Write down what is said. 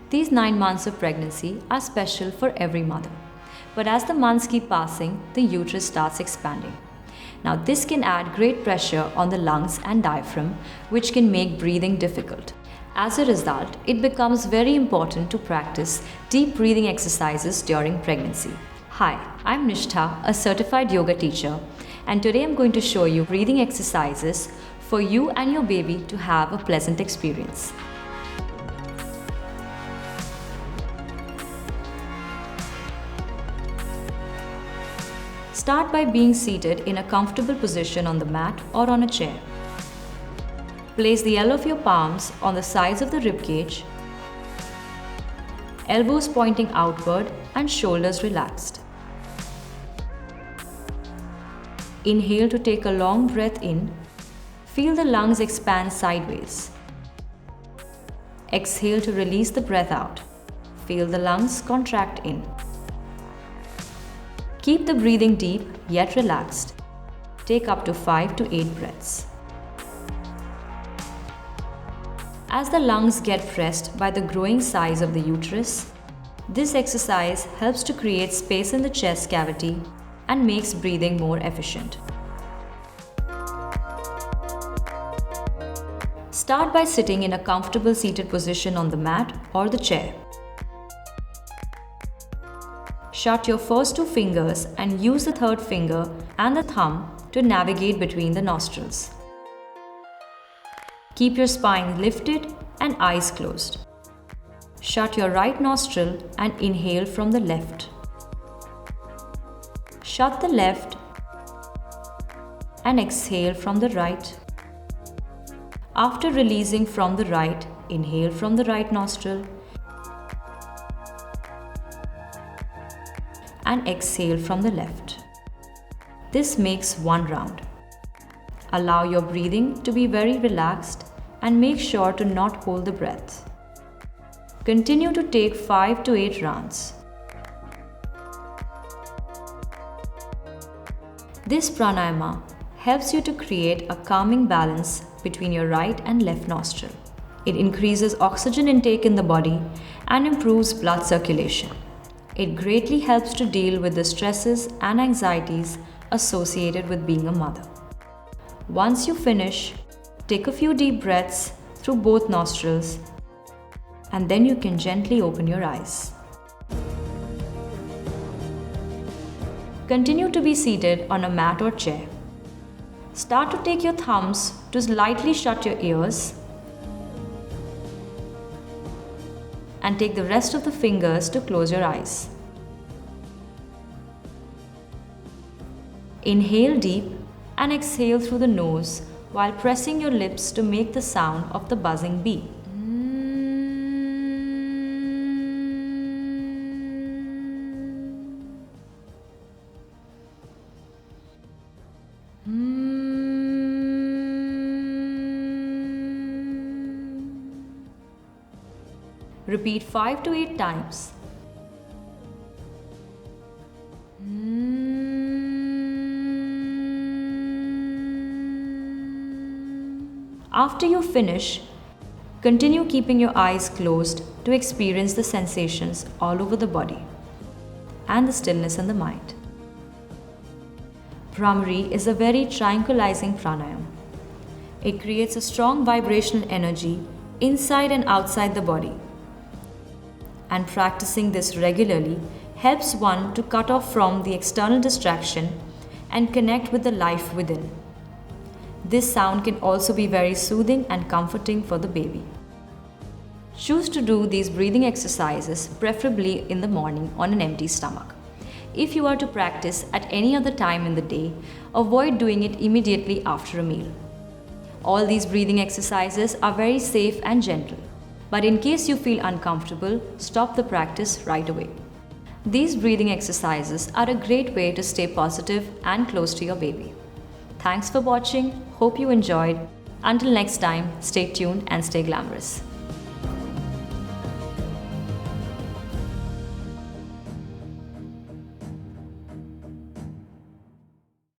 These 9 months of pregnancy are special for every mother. But as the months keep passing, the uterus starts expanding. Now, this can add great pressure on the lungs and diaphragm, which can make breathing difficult. As a result, it becomes very important to practice deep breathing exercises during pregnancy. Hi, I'm Nishtha, a certified yoga teacher, and today I'm going to show you breathing exercises for you and your baby to have a pleasant experience. Start by being seated in a comfortable position on the mat or on a chair. Place the L of your palms on the sides of the ribcage, elbows pointing outward and shoulders relaxed. Inhale to take a long breath in. Feel the lungs expand sideways. Exhale to release the breath out. Feel the lungs contract in. Keep the breathing deep yet relaxed. Take up to 5 to 8 breaths. As the lungs get pressed by the growing size of the uterus, this exercise helps to create space in the chest cavity and makes breathing more efficient. Start by sitting in a comfortable seated position on the mat or the chair. Shut your first 2 fingers and use the third finger and the thumb to navigate between the nostrils. Keep your spine lifted and eyes closed. Shut your right nostril and inhale from the left. Shut the left and exhale from the right. After releasing from the right, inhale from the right nostril and exhale from the left. This makes 1 round. Allow your breathing to be very relaxed and make sure to not hold the breath. Continue to take 5 to 8 rounds. This pranayama helps you to create a calming balance between your right and left nostril. It increases oxygen intake in the body and improves blood circulation. It greatly helps to deal with the stresses and anxieties associated with being a mother. Once you finish, take a few deep breaths through both nostrils, and then you can gently open your eyes. Continue to be seated on a mat or chair. Start to take your thumbs to lightly shut your ears and take the rest of the fingers to close your eyes. Inhale deep and exhale through the nose while pressing your lips to make the sound of the buzzing bee. Repeat 5 to 8 times. After you finish, continue keeping your eyes closed to experience the sensations all over the body and the stillness in the mind. BRAHMARI is a very tranquilizing pranayama. It creates a strong vibrational energy inside and outside the body. And practicing this regularly helps one to cut off from the external distraction and connect with the life within. This sound can also be very soothing and comforting for the baby. Choose to do these breathing exercises preferably in the morning on an empty stomach. If you are to practice at any other time in the day, avoid doing it immediately after a meal. All these breathing exercises are very safe and gentle. But in case you feel uncomfortable, stop the practice right away. These breathing exercises are a great way to stay positive and close to your baby. Thanks for watching. Hope you enjoyed. Until next time, stay tuned and stay glamorous.